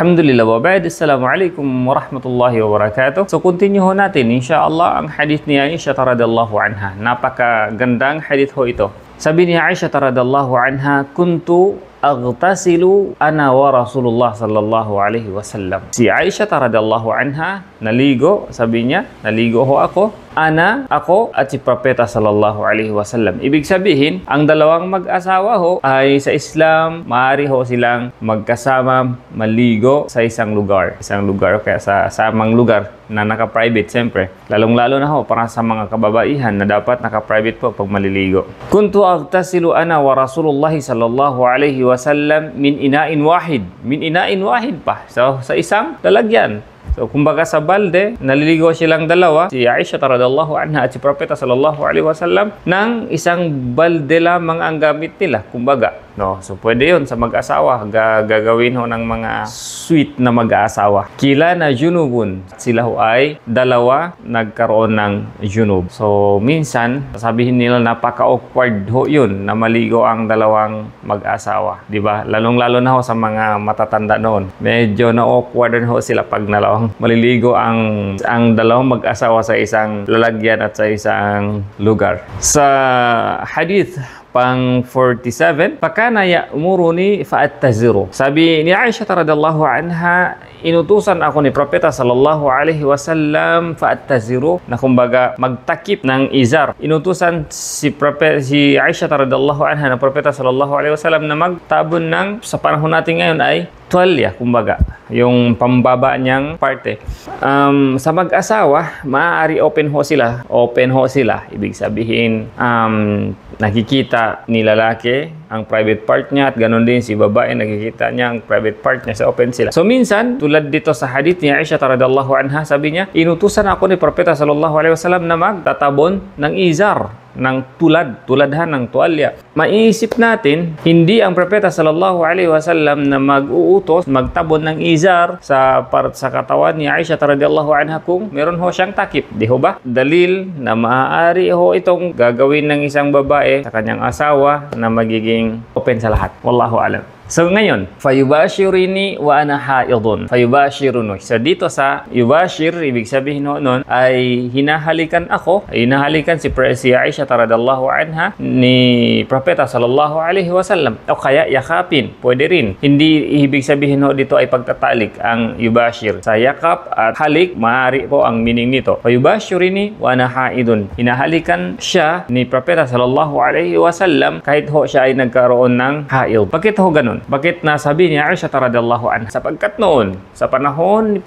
Alhamdulillah wa ba'd. Assalamualaikum warahmatullahi wabarakatuh. So continue ho natin insyaAllah ang hadith ni Aisha radhiyallahu anha. Napakagandang hadith ho ito. Sabi ni Aisha radhiyallahu anha, kuntu aghtasilu ana wa Rasulullah sallallahu alaihi wasallam. Si Aisha radhiyallahu anha naligo, sabi niya, naligo ho ako, ako at si Propeta sallallahu alaihi wasallam. Ibig sabihin, ang dalawang mag-asawa ho ay sa Islam, maaari ho silang magkasama maligo sa isang lugar. Isang lugar, kaya sa samang lugar na naka-private, siyempre. Lalong-lalo na ho para sa mga kababaihan na dapat naka-private po pag maliligo. Kuntu aghtasilu ana wa Rasulullah sallallahu alaihi wasallam min ina'in wahid. Min ina'in wahid pa. So, sa isang lalagyan. So, kumbaga sa balde, naliligo silang dalawa, si Aisha radhiyallahu anha at si Propeta sallallahu alaihi wasallam, ng isang balde lamang ang gamit nila, kumbaga. No? So, pwede yun sa mag-asawa, gagawin ho ng mga sweet na mag-asawa. Kila na junubun, sila ho ay dalawa nagkaroon ng junub. So, minsan, sabihin nila napaka-awkward ho yun na maligo ang dalawang mag-asawa. Diba? Lalong-lalo na ho sa mga matatanda noon. Medyo na-awkward ho sila pag maliligo ang dalawang mag-asawa sa isang lalagyan at sa isang lugar. Sa hadith pang 47, pakana ya'muruni fa'attaziru. Sabi ni Aisha radhiyallahu anha, inutusan ako ni Propeta sallallahu alaihi wasallam fa'attaziru, na kumbaga magtakip ng izar. Inutusan si Aisha radhiyallahu anha na Propeta sallallahu alaihi wasallam na magtabon ng, sa panahon natin ngayon ay tuwalya, kumbaga yung pambaba niyang parte. Sa mag-asawa, maaari open ho sila. Ibig sabihin, nakikita ni lalaki ang private part niya at ganoon din si babae, nakikita niya ang private part niya, sa open sila. So minsan, tulad dito sa hadith ni Aisha radhiyallahu anha, sabi niya, inutusan ako ni Propeta sallallahu alaihi wasallam na magtatabon ng izar, ng tuladhan ng tuwalya. Maiisip natin, hindi ang Propeta sallallahu alaihi wasallam na mag-uutos, magtabon ng izar sa katawan ni Aisha radhiyallahu anha kung meron ho siyang takip. Di ho ba? Dalil na maaari ho itong gagawin ng isang babae sa kanyang asawa na magiging open sa lahat. Wallahu alam. So ngayon, fayubashirini wa ana haidun. Fayubashiruni. So dito sa yubashir, ibig sabihin noon ay hinahalikan si Aisha radhiyallahu anha ni Propeta sallallahu alaihi wasallam. O kaya yakapin, pwede rin. Hindi ibig sabihin dito ay pagtatalik ang yubashir. Sa yakap at halik, maaari po ang meaning nito. Fayubashirini wa ana haidun. Hinahalikan siya ni Propeta sallallahu alaihi wasallam kahit ho siya ay nagkaroon ng haid. Bakit ho ganun? Bakit nasabi ni Aisha radhiyallahu anha? Sapagkat noon, sa panahon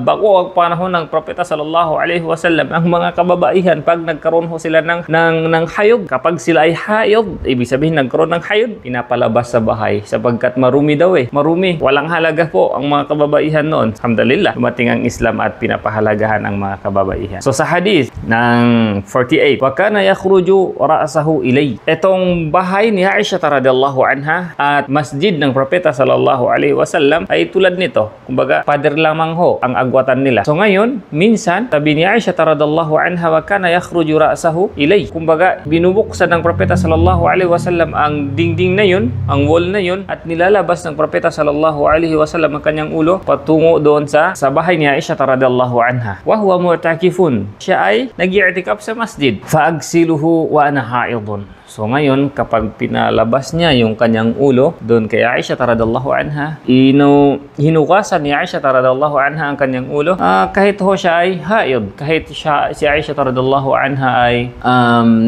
bago ang panahon ng Propeta sallallahu alaihi wasallam, ang mga kababaihan, pag nagkaroon ho sila ng hayod, kapag sila ay hayod, ibig sabihin nagkaroon ng hayod, pinapalabas sa bahay sapagkat marumi daw marumi. Walang halaga po ang mga kababaihan noon. Alhamdulillah, dumating ang Islam at pinapahalagahan ang mga kababaihan. So sa hadith ng 48, wa kana yakhruju ra'sahu ilay. Etong bahay ni Aisha radhiyallahu anha at masjid ng Propeta sallallahu alaihi wasallam ay tulad nito. Kumbaga, pader lamang ho ang agwatan nila. So ngayon, minsan, sabi ni Aisha radhiyallahu anha, wa kana yakhruju ra'sahu ilay. Kumbaga, binubuksan ng Propeta sallallahu alaihi wasallam ang dingding na yun, ang wall na yun, at nilalabas ng Propeta sallallahu alaihi wasallam ang kanyang ulo patungo doon sa bahay ni Aisha radhiyallahu anha. Wa huwa mu'takifun. Siya ay nag-i'tikaf sa masjid. Fa'agsiluhu wa ana haidun. So ngayon, kapag pinalabas niya yung kanyang ulo doon kay Aisha radhiyallahu anha, hinukasan ni Aisha radhiyallahu anha ang kanyang ulo, kahit ho siya ay haid, kahit si Aisha radhiyallahu anha ay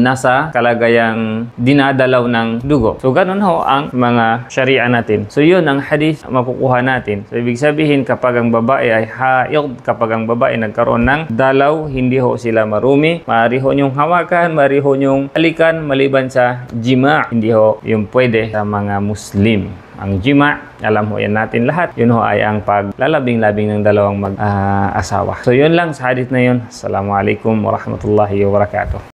nasa kalagayang dinadalaw ng dugo. So ganun ho ang mga sharia natin. So yun ang hadith makukuha natin. So ibig sabihin, kapag ang babae ay haid, kapag ang babae nagkaroon ng dalaw, hindi ho sila marumi. Maaari ho niyong hawakan, maaari ho niyong halikan, maliban sa jima', hindi ho yung pwede sa mga Muslim. Ang jima', alam ho yan natin lahat. Yun ho ay ang paglalabing-labing ng dalawang mag-asawa. So yun lang sa hadith na yun. Assalamualaikum warahmatullahi wabarakatuh.